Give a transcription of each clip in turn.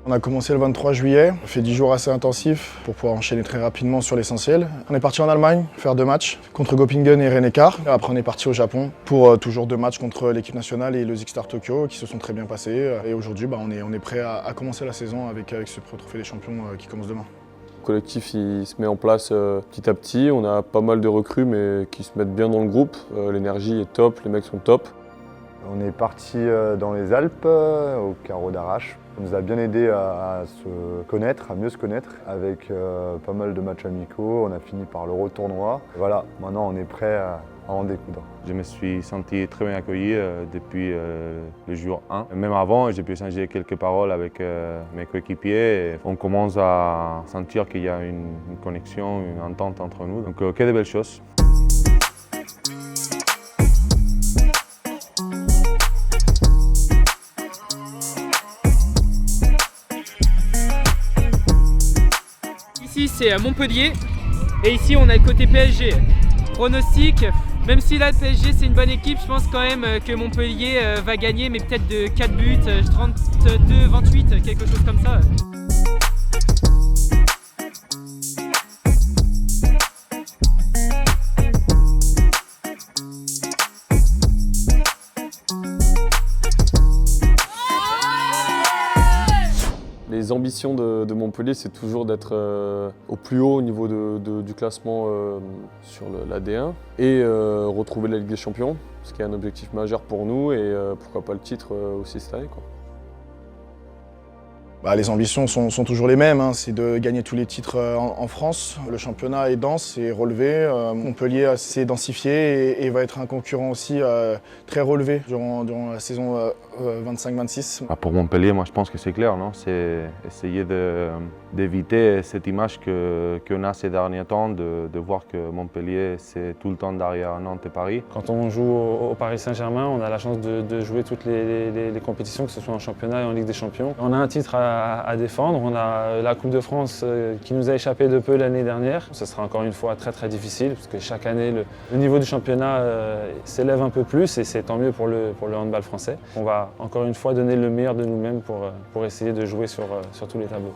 On a commencé le 23 juillet, on a fait 10 jours assez intensifs pour pouvoir enchaîner très rapidement sur l'essentiel. On est parti en Allemagne faire 2 matchs contre Göppingen et Rhein-Neckar. Après on est parti au Japon pour toujours 2 matchs contre l'équipe nationale et le Zik-Star Tokyo qui se sont très bien passés. Et aujourd'hui on est prêt à commencer la saison avec ce trophée des champions qui commence demain. Le collectif il se met en place petit à petit, on a pas mal de recrues mais qui se mettent bien dans le groupe. L'énergie est top, les mecs sont top. On est parti dans les Alpes, au carreau d'Arrache. Ça nous a bien aidé à se connaître, à mieux se connaître, avec pas mal de matchs amicaux. On a fini par l'Euro tournoi. Voilà, maintenant on est prêt à en découdre. Je me suis senti très bien accueilli depuis le jour 1. Même avant, j'ai pu échanger quelques paroles avec mes coéquipiers. On commence à sentir qu'il y a une connexion, une entente entre nous. Donc que de belles choses. Ici c'est Montpellier et ici on a le côté PSG. Pronostic, même si là le PSG c'est une bonne équipe, je pense quand même que Montpellier va gagner, mais peut-être de 4 buts, 32-28, quelque chose comme ça. Les ambitions de Montpellier, c'est toujours d'être au plus haut au niveau du classement sur la D1 et retrouver la Ligue des Champions, ce qui est un objectif majeur pour nous et pourquoi pas le titre aussi cette année, quoi. Les ambitions sont toujours les mêmes, c'est de gagner tous les titres en France. Le championnat est dense et relevé. Montpellier s'est densifié et va être un concurrent aussi très relevé durant la saison 25-26. Pour Montpellier, moi je pense que c'est clair, non? C'est essayer d'éviter cette image qu'on a ces derniers temps, de voir que Montpellier c'est tout le temps derrière Nantes et Paris. Quand on joue au Paris Saint-Germain, on a la chance de jouer toutes les compétitions, que ce soit en championnat et en Ligue des Champions. On a un titre à défendre, on a la Coupe de France qui nous a échappé de peu l'année dernière. Ce sera encore une fois très difficile parce que chaque année le niveau du championnat s'élève un peu plus et c'est tant mieux pour le handball français. On va encore une fois donner le meilleur de nous-mêmes pour essayer de jouer sur tous les tableaux.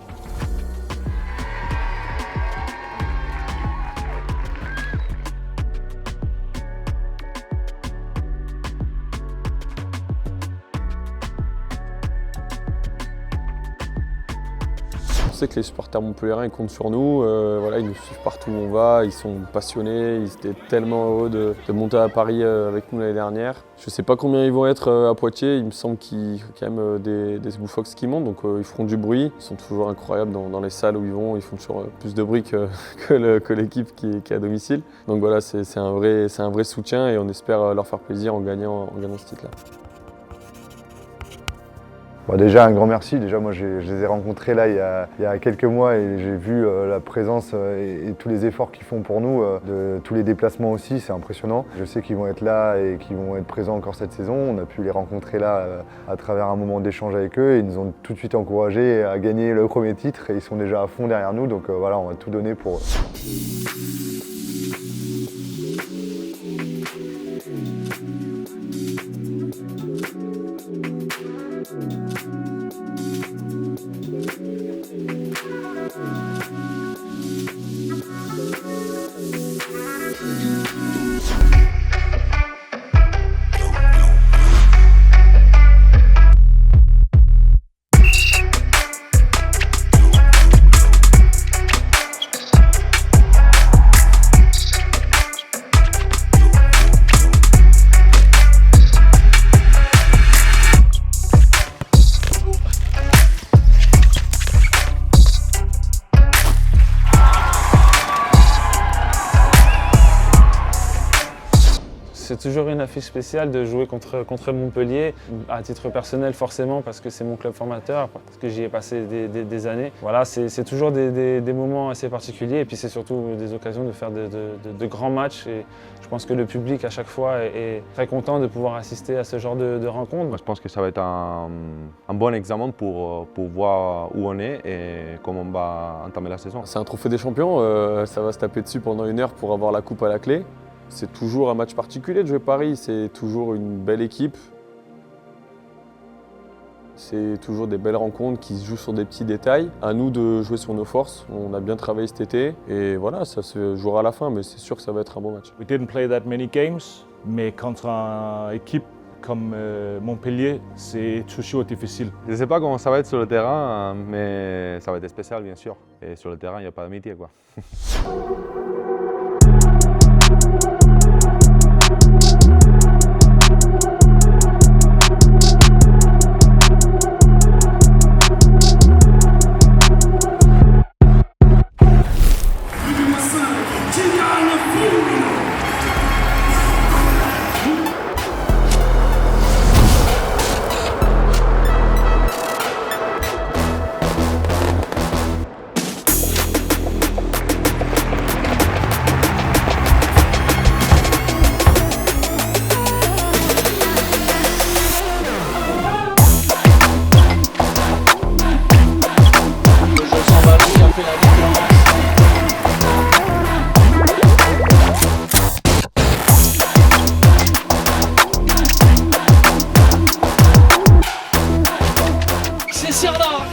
On sait que les supporters montpelliérains comptent sur nous, voilà, ils nous suivent partout où on va, ils sont passionnés, ils étaient tellement heureux de monter à Paris avec nous l'année dernière. Je ne sais pas combien ils vont être à Poitiers, il me semble qu'il y a quand même des Bullfox qui montent, donc ils feront du bruit. Ils sont toujours incroyables dans les salles où ils vont, ils font toujours plus de bruit que l'équipe qui est à domicile. Donc voilà, c'est un vrai soutien et on espère leur faire plaisir en gagnant ce titre-là. Déjà un grand merci, moi je les ai rencontrés là il y a quelques mois et j'ai vu la présence et tous les efforts qu'ils font pour nous, de tous les déplacements aussi, c'est impressionnant. Je sais qu'ils vont être là et qu'ils vont être présents encore cette saison, on a pu les rencontrer là à travers un moment d'échange avec eux et ils nous ont tout de suite encouragés à gagner le premier titre et ils sont déjà à fond derrière nous, donc voilà, on va tout donner pour eux. C'est toujours une affiche spéciale de jouer contre Montpellier, à titre personnel forcément parce que c'est mon club formateur, parce que j'y ai passé des années. Voilà, c'est toujours des moments assez particuliers et puis c'est surtout des occasions de faire de grands matchs et je pense que le public à chaque fois est très content de pouvoir assister à ce genre de rencontres. Moi, je pense que ça va être un bon examen pour voir où on est et comment on va entamer la saison. C'est un trophée des champions, ça va se taper dessus pendant 1 heure pour avoir la coupe à la clé. C'est toujours un match particulier de jouer Paris, c'est toujours une belle équipe. C'est toujours des belles rencontres qui se jouent sur des petits détails. À nous de jouer sur nos forces. On a bien travaillé cet été et voilà, ça se jouera à la fin, mais c'est sûr que ça va être un bon match. We didn't play that many games, mais contre une équipe comme Montpellier, c'est toujours difficile. Je ne sais pas comment ça va être sur le terrain, mais ça va être spécial bien sûr. Et sur le terrain, il n'y a pas d'amitié quoi.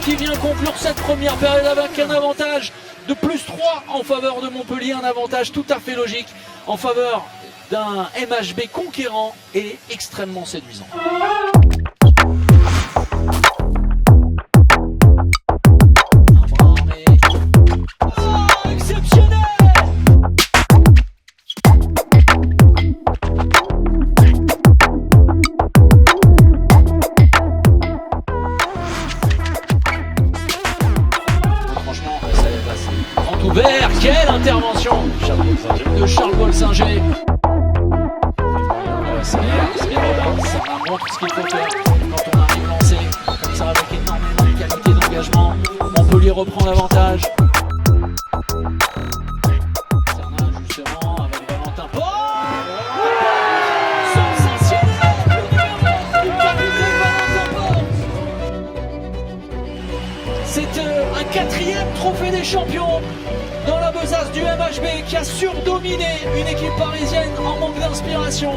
Qui vient conclure cette première période avec un avantage de +3 en faveur de Montpellier, un avantage tout à fait logique en faveur d'un MHB conquérant et extrêmement séduisant. Exceptionnel! Ouvert, quelle intervention de Charles Bolsinger. Ça montre ce qu'il faut faire quand on arrive lancé comme ça avec énormément de qualité d'engagement. Montpellier reprend l'avantage. Cernin justement avec Valentin Port. Sensationnel, le capitaine Valentin Port. C'est un 4e trophée des champions dans la besace du MHB qui a surdominé une équipe parisienne en manque d'inspiration.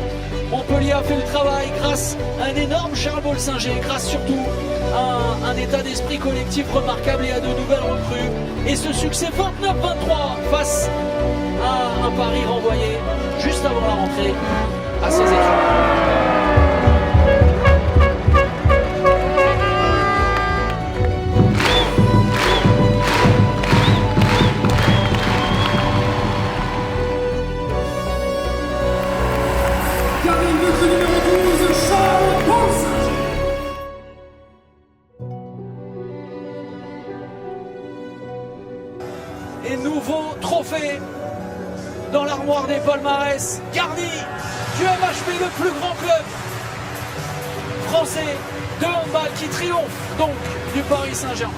Montpellier a fait le travail grâce à un énorme Charles Bolsinger, grâce surtout à un état d'esprit collectif remarquable et à de nouvelles recrues. Et ce succès 29-23 face à un Paris renvoyé juste avant la rentrée à ses équipes. Et nouveau trophée dans l'armoire des palmarès, garni du MHB, le plus grand club français de handball qui triomphe donc du Paris Saint-Germain.